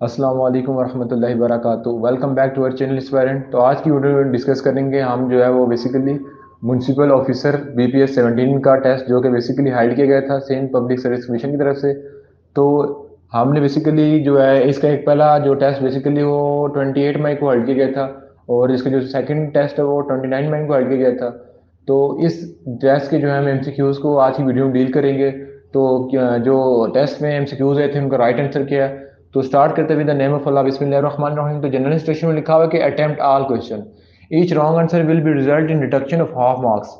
अस्सलाम वालेकुम वरहमतुल्लाहि वबरकातुहू। Welcome back to our channel student. तो आज की वीडियो में डिस्कस करेंगे हम जो है वो बेसिकली म्यूनसिपल ऑफिसर बीपीएस 17 का टेस्ट जो कि बेसिकली हाइड किया गया था सेंट पब्लिक सर्विस कमीशन की तरफ से। तो हमने बेसिकली जो है इसका एक पहला जो टेस्ट बेसिकली वो 28 मई को हाइड किया गया था, और इसका जो सेकंड टेस्ट है वो 29 मई को हाइड किया गया था। तो इस टेस्ट के जो है हम एमसीक्यूज को आज की वीडियो में डील करेंगे। तो जो टेस्ट में एमसीक्यूज आए थे उनका राइट आंसर क्या है। तो स्टार्ट करते हुए द नेम ऑफ अल्लाह बिस्मिल्लाहिर्रहमानिर्रहीम। तो जनरल इंस्ट्रक्शन में लिखा हुआ है कि attempt all question, each wrong answer will be result in deduction of half marks.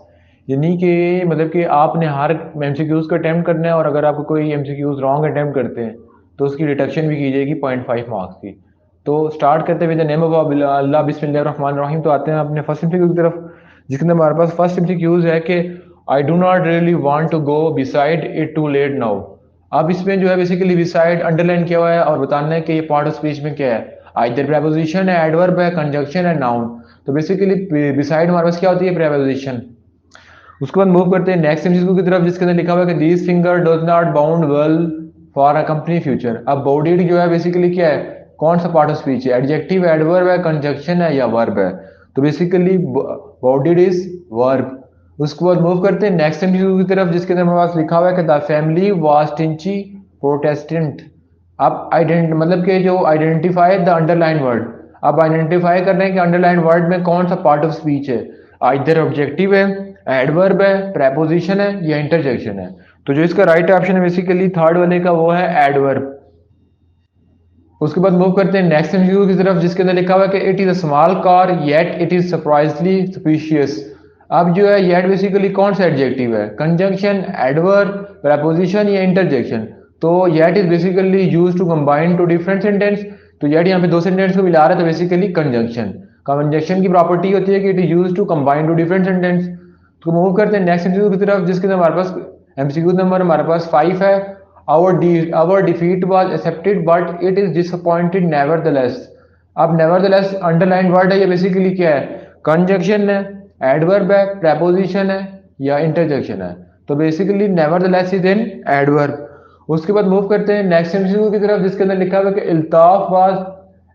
यानी कि मतलब कि आपने हर एमसीक्यूज को अटेम्प्ट करना है, और अगर आपको कोई एमसीक्यूज रॉन्ग अटेम्प्ट करते हैं तो उसकी डिडक्शन भी की जाएगी 0.5 मार्क्स की। तो स्टार्ट करते हुए द नेम ऑफ अल्लाह बिस्मिल्लाहिर्रहमानिर्रहीम। तो आते हैं अपने फर्स्ट एमसीक्यू की तरफ, जिसके अंदर हमारे पास फर्स्ट एमसीक्यूज है कि I do not really want to go beside it too late now. अब इसमें जो है बेसिकली बिसाइड अंडरलाइन किया हुआ है और बताना है कि ये पार्ट ऑफ स्पीच में क्या है। आइदर प्रेपोजिशन है, एडवर्ब है, कंजंक्शन है, नाउन। तो बेसिकली बिसाइड हमारे पास क्या होती है, प्रेपोजिशन। उसके बाद मूव करते हैं नेक्स्ट एमसीक्यू की तरफ, जिसके अंदर लिखा हुआ है कि this finger does not bound well for a company future. अब बॉडीड जो है बेसिकली क्या है, कौन सा पार्ट ऑफ स्पीच है, एडजेक्टिव, एडवर्ब है, कंजंक्शन है या वर्ब है। तो बेसिकली बॉडीड इज वर्ब। उसके बाद मूव करते हैं नेक्स्ट एमसीक्यू की तरफ, जिसके अंदर हमारे पास लिखा हुआ है कि द फैमिली वाज टिंची प्रोटेस्टेंट। अब आइडेंट मतलब कि जो आइडेंटिफाई द अंडरलाइन वर्ड। अब आइडेंटिफाई कर रहे हैं कि अंडरलाइन वर्ड में कौन सा पार्ट ऑफ स्पीच है, आइदर ऑब्जेक्टिव है, एडवर्ब है, प्रेपोजिशन है या इंटरजेक्शन है। तो जो इसका राइट ऑप्शन है बेसिकली थर्ड वाले का वो है एडवर्ब। उसके बाद मूव करते हैं नेक्स्ट एमसीक्यू की तरफ, जिसके अंदर लिखा हुआ है कि it is a small car yet it is surprisingly spacious. अब जो है येट बेसिकली कौन सा एडजेक्टिव है, कंजंक्शन, एडवर्ब, प्रेपोजिशन या इंटरजेक्शन। तो yet is basically use to combine two different sentence. तो येट यहाँ पे दो सेंटेंस को मिला रहा है, तो बेसिकली कंजंक्शन। कंजंक्शन की प्रॉपर्टी होती है कि it is use to combine two different sentence. तो मूव करते हैं नेक्स्ट एमसीक्यू की तरफ, जिसके अंदर हमारे पास एमसीक्यू नंबर हमारे पास 5 है। our defeat was accepted but it is disappointed nevertheless। अब nevertheless अंडरलाइन वर्ड है, ये बेसिकली क्या है, कंजक्शन है, एडवर्ब है, प्रेपोजिशन है या इंटरजेक्शन है। तो basically nevertheless is an adverb. उसके बाद मूव करते हैं नेक्स्ट एमसीक्यू की तरफ, जिसके अंदर लिखा हुआ है कि Iltaf was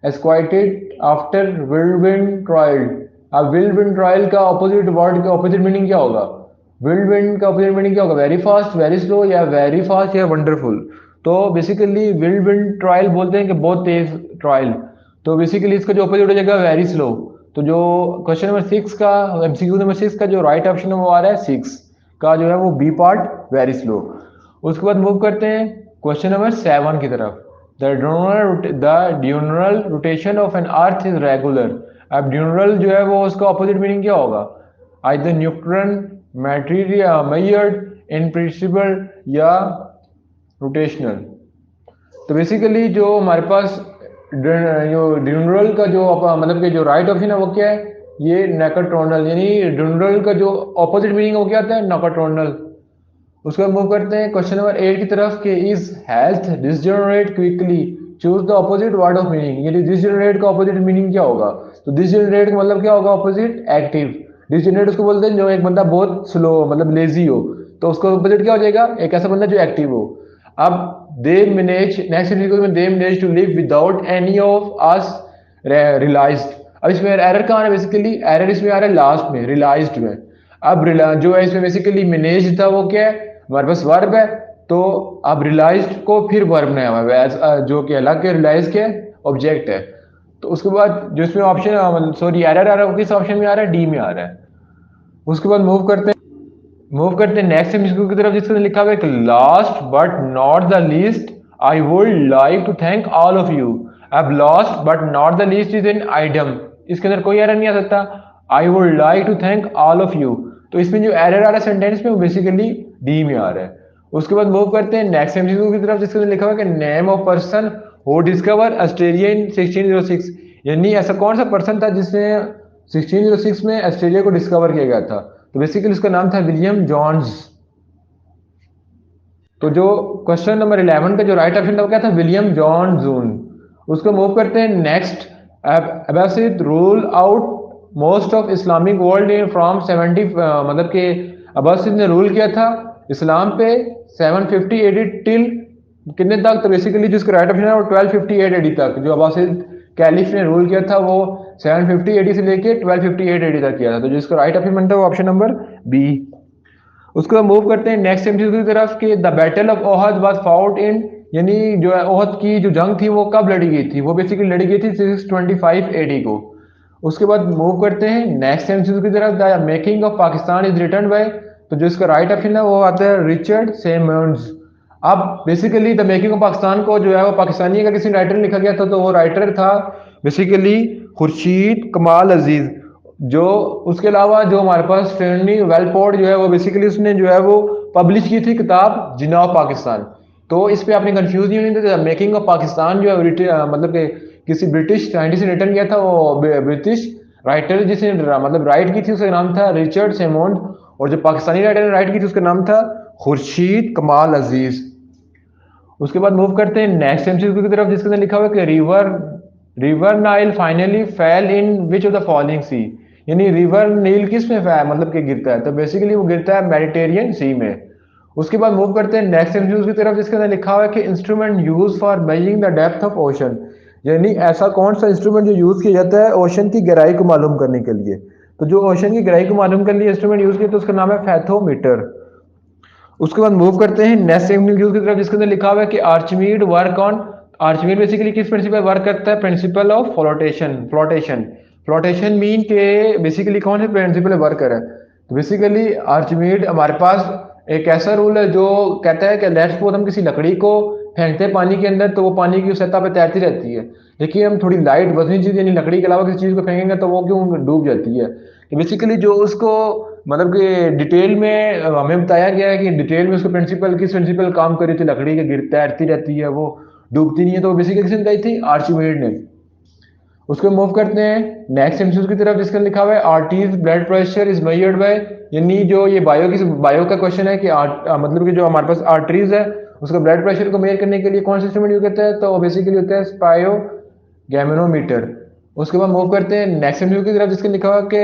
acquitted after whirlwind trial. अब whirlwind ट्रायल का ऑपोजिट वर्ड का ऑपोजिट मीनिंग क्या होगा, whirlwind का ऑपोजिट मीनिंग क्या होगा, वेरी फास्ट, वेरी स्लो या वेरी फास्ट या वंडरफुल। तो बेसिकली whirlwind ट्रायल बोलते हैं कि बहुत तेज ट्रायल। तो बेसिकली इसका जो ऑपोजिट हो जाएगा वेरी स्लो। तो जो क्वेश्चन नंबर 6 का एमसीक्यू नंबर 6 का जो राइट ऑप्शन है वो आ रहा है 6 का जो है वो बी पार्ट, वेरी स्लो। उसके बाद मूव करते हैं क्वेश्चन नंबर 7 की तरफ। The diurnal rotation of an earth is regular. अब ड्यूनरल जो है वो उसका ऑपोजिट मीनिंग क्या होगा, either neutron, material, married, in principle या रोटेशनल। तो बेसिकली जो हमारे पास जो ड्यूनरल का जो मतलब कि जो राइट ऑप्शन है वो क्या है, ये नेकाट्रोनल। यानी ड्यूनरल का जो ऑपोजिट मीनिंग वो क्या आता है, नोकाट्रोनल। उसके बाद मूव करते हैं क्वेश्चन नंबर 8 की तरफ कि his health degenerate quickly, choose the opposite word of meaning. यानी डिसजनरेट का ऑपोजिट मीनिंग क्या होगा, तो डिसजनरेट का मतलब क्या होगा, ऑपोजिट एक्टिव। डिसजनरेट उसको बोलते हैं जो एक बंदा बहुत स्लो मतलब लेजी हो, तो उसका ऑपोजिट क्या हो जाएगा, एक ऐसा बंदा जो एक्टिव हो। अब दे मैनेज नेक्स्ट में they manage to live without any of us realized. अब इसमें एरर कहाँ है, बेसिकली एरर इसमें आ रहा है लास्ट में, रियलाइज्ड में। अब जो है इसमें बेसिकली मैनेज था वो क्या है, हमारे पास वर्ब है। तो अब रियलाइज्ड को फिर वर्ब ने हमारे पास जो कि अलग के रियलाइज के ऑब्जेक्ट है। तो उसके बाद जो इसमें ऑप्शन सॉरी एरर आ रहा है वो किस ऑप्शन में आ रहा है, डी में आ रहा है। उसके बाद मूव करते हैं नेक्स्ट एमसीक्यू की तरफ, जिसके अंदर लिखा हुआ है कि last but not the least I would like to thank all of you. अब last but not the least is an item, इसके अंदर कोई एरर नहीं आ सकता, I would like to thank all of you. तो इसमें जो एरर आ रहा है सेंटेंस में वो बेसिकली डी में आ रहा है। उसके बाद मूव करते हैं नेक्स्ट एमसीक्यू की तरफ, जिसके अंदर लिखा हुआ है कि name of person who discover Australia in 1606। यानी ऐसा कौन सा पर्सन था जिसने 1606 में ऑस्ट्रेलिया को डिस्कवर किया गया था। तो बेसिकली उसका नाम था विलियम जॉन्स। तो जो क्वेश्चन नंबर 11 का जो राइट ऑप्शन था वो क्या था, विलियम जॉन जून। उसको मूव करते हैं next. Abbasid rule out most of Islamic world in from 70 मतलब कि अब्बासिद ने रूल किया था इस्लाम पे 750 एडी टिल कितने तक? तो बेसिकली जिसका राइट ऑप्शन है वो 1258 एडी तक, जो अब्बासिद कैलिफ ने रूल किया था वो 750 एडी से लेके 1258 एडी तक किया था। तो जिसका राइट ऑप्शन बनता है वो ऑप्शन नंबर बी। उसके बाद मूव करते हैं नेक्स्ट एमसीक्यू की तरफ कि the battle of Uhud was fought in, यानी जो है ओहद की जो जंग थी वो कब लड़ी गई थी? वो बेसिकली लड़ी गई थी 625 एडी को। उसके बाद मूव करते हैं नेक्स्ट एमसीक्यू की तरफ, the making of Pakistan is written by, तो जो इसका राइट ऑप्शन है वो आता है रिचर्ड सेमंड्स। अब basically the making of Pakistan को जो है वो पाकिस्तानी का किसी राइटर ने लिखा गया था, तो वो राइटर था बेसिकली खुर्शीद कमाल अजीज। जो उसके अलावा जो हमारे पास फेरनी वेलपोर्ट जो है वो बेसिकली उसने जो है वो पब्लिश की थी किताब जिन्ना ऑफ पाकिस्तान। तो इस पे आपने कंफ्यूज नहीं होनी थी। मेकिंग ऑफ पाकिस्तान जो है मतलब कि किसी ब्रिटिश साइंटिस्ट ने रिटर्न किया था, वो ब्रिटिश राइटर जिसने मतलब राइट की थी उसका नाम था रिचर्ड सेमोंड, और जो पाकिस्तानी राइटर ने राइट की थी उसका नाम था खुर्शीद कमाल अजीज। उसके बाद मूव करते हैं नेक्स्ट एमसीक्यू की तरफ, जिसके अंदर लिखा हुआ है कि river river Nile finally fell in which of the following sea, यानी रिवर नील किस में मतलब कि गिरता है? तो बेसिकली वो गिरता है मेडिटेरियन सी में। उसके बाद मूव करते हैं नेक्स्ट एमसीक्यू की तरफ, जिसके अंदर लिखा हुआ है कि instrument use for measuring the depth of ocean, यानी ऐसा कौन सा इंस्ट्रूमेंट जो यूज किया जाता है ओशन की गहराई को मालूम करने के लिए? तो जो ओशन की गहराई को मालूम करने के लिए इंस्ट्रूमेंट यूज किया तो उसका नाम है फैथोमीटर। उसके बाद मूव करते हैं नेक्स्ट न्यूज की तरफ, जिसके अंदर लिखा हुआ है कि आर्चिमीड वर्क ऑन, आर्चिमीड बेसिकली किस प्रिंसिपल वर्क करता है? Principle of flotation. Flotation flotation mean के बेसिकली कौन से प्रिंसिपल वर्क कर है? तो बेसिकली आर्चिमीड हमारे पास एक ऐसा रूल है जो कहता है कि लेट्स सपोज हम किसी लकड़ी को फेंकते हैं पानी के अंदर, तो वो पानी की सतह पर तैरती रहती है, लेकिन हम थोड़ी लाइट वजनी चीज यानी लकड़ी के अलावा किसी चीज को फेंकेंगे तो वो क्यों डूब जाती है? तो बेसिकली जो उसको मतलब कि डिटेल में हमें बताया गया है कि डिटेल में उसको प्रिंसिपल किस प्रिंसिपल काम कर रही थी, लकड़ी के गिर तैरती रहती है वो डूबती नहीं है, तो बेसिकली किसने बताई थी? आर्चिमीड ने। उसको मूव करते हैं नेक्स्ट एमसीक्यू की तरफ, जिसका लिखा हुआ है arteries blood pressure is measured by, यानी जो ये बायो का क्वेश्चन है कि मतलब कि जो हमारे पास आर्टरीज है उसका ब्लड प्रेशर को मेजर करने के लिए कौन सा इंस्ट्रूमेंट यूज करता है? तो बेसिकली होता है स्पायो गैमेनोमीटर। उसके बाद मूव करते हैं नेक्स्ट एमसीक्यू की तरफ, जिसका लिखा हुआ है कि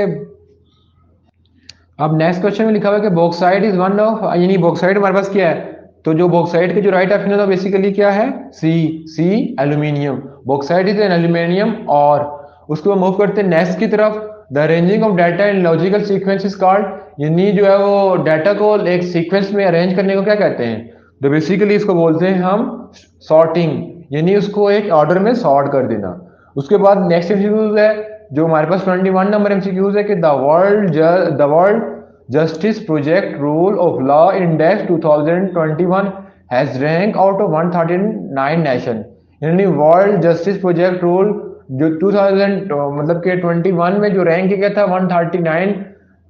अब नेक्स्ट क्वेश्चन में लिखा हुआ है कि बॉक्साइट इज वन ऑफ, यानी बॉक्साइट हमारे पास क्या है? तो जो बॉक्साइट के जो राइट ऑप्शन है तो बेसिकली क्या है? C C aluminium. Bauxite is an aluminium. और उसके बाद मूव करते हैं नेक्स्ट की तरफ, the arranging of data in logical sequence is called, यानी जो है वो डाटा को एक सीक्वेंस में अरेंज करने को क्या कहते हैं? तो बेसिकली इसको बोलते हैं हम सॉर्टिंग, यानी उसको एक ऑर्डर में सॉर्ट कर देना। उसके बाद नेक्स्ट एमसीक्यूज है जो हमारे पास 21 नंबर एमसीक्यूज है कि the world justice project rule of law index 2021 has rank out of 139 nation, यानी वर्ल्ड जस्टिस प्रोजेक्ट रूल जो 2000 मतलब के 21 में जो रैंक किया गया था 139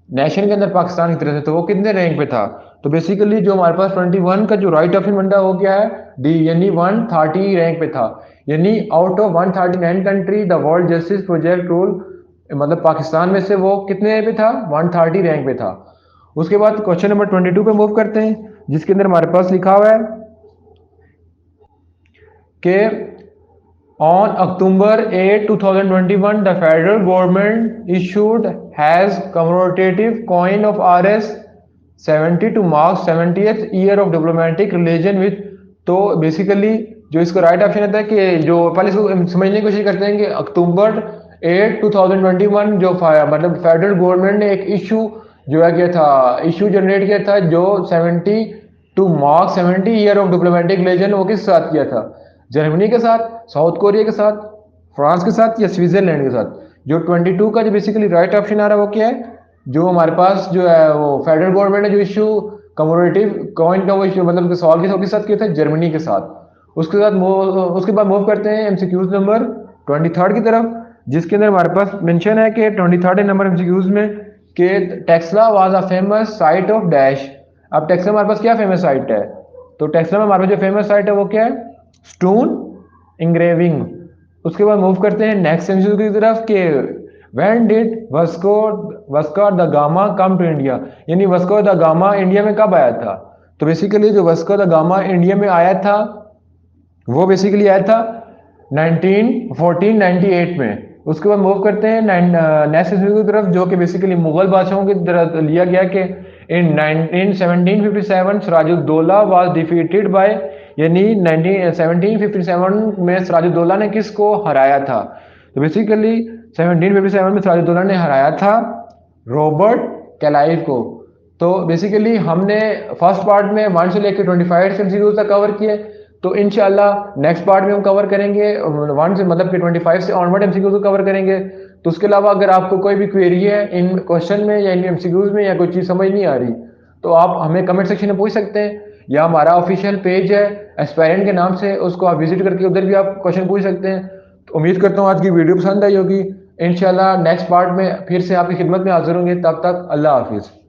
नेशन के अंदर पाकिस्तान की तरफ से, तो वो कितने रैंक पे था? तो बेसिकली जो हमारे पास 21 का जो राइट ऑप्शन बनता है वो क्या है? डी, यानी 130 रैंक पे था, यानी out of 139 country the world justice project rule मतलब पाकिस्तान में से वो कितने पे था? 130 रैंक पे था। उसके बाद क्वेश्चन नंबर 22 पे मूव करते हैं, जिसके अंदर हमारे पास लिखा हुआ है कि on October 8, 2021, the federal government issued has commemorative coin of Rs 70 to mark 70th year of diplomatic relation with, तो बेसिकली जो इसका राइट ऑप्शन आता है कि जो पहले इसको समझने की कोशिश करते हैं कि अक्टूबर 8, 2021 जो मतलब फेडरल गवर्नमेंट ने एक इशू जो है किया था, इशू जनरेट किया था जो 70 to mark 70 year of diplomatic relation, वो किस साथ किया था? जर्मनी के साथ, साउथ कोरिया के साथ, फ्रांस के साथ या स्विट्जरलैंड के साथ? जो 22 का जो बेसिकली राइट ऑप्शन आ रहा है वो क्या है? जो हमारे पास जो है वो फेडरल गवर्नमेंट ने जो इशू कमोरेटिव कॉइन का वो इशू मतलब सॉल्व किसके साथ किया था? जर्मनी के साथ। उसके बाद मूव करते हैं एमसीक्यूज नंबर 23 की तरफ, जिसके अंदर हमारे पास मेंशन है कि 23 नंबर एमसीक्यूज में कि Taxila was a famous site of dash. अब टेक्सला हमारे पास क्या फेमस साइट है? तो टेक्सला में हमारे पास जो फेमस साइट है वो क्या है? Stone engraving. उसके बाद मूव करते हैं नेक्स्ट एमसीक्यू की तरफ कि when did Vasco da Gama come to India, यानी वास्को द गामा इंडिया में कब आया था? तो बेसिकली जो वास्को द गामा इंडिया में आया था वो बेसिकली आया था 1498 में। उसके बाद मूव करते हैं नेक्स्ट एमसीक्यू की तरफ, जो कि बेसिकली मुगल बादशाहों की तरफ लिया गया कि इन 1757 सिराजुद्दौला वाज डिफीटेड बाय, यानी 1757 में सिराजुद्दौला ने किसको हराया था? तो बेसिकली 1757 में सिराजुद्दौला ने हराया था रॉबर्ट कैलाइव को। तो बेसिकली हमने फर्स्ट पार्ट में 1 से लेकर 25 एमसीक्यू तक कवर किए। तो इंशाल्लाह नेक्स्ट पार्ट में हम कवर करेंगे 1 से मतलब कि 25 से ऑनवर्ड एमसीक्यू को कवर करेंगे। तो उसके अलावा अगर आपको कोई भी क्वेरी है इन क्वेश्चन में या इन एमसीक्यूज में या कोई चीज़ समझ नहीं आ रही, तो आप हमें कमेंट सेक्शन में पूछ सकते हैं, या हमारा ऑफिशियल पेज है एस्पायरेंट के नाम से, उसको आप विजिट करके उधर भी आप क्वेश्चन पूछ सकते हैं। तो उम्मीद करता हूँ आज की वीडियो पसंद आई होगी। इंशाल्लाह नेक्स्ट पार्ट में फिर से आपकी खिदमत में हाजिर होंगे। तब तक अल्लाह हाफिज़।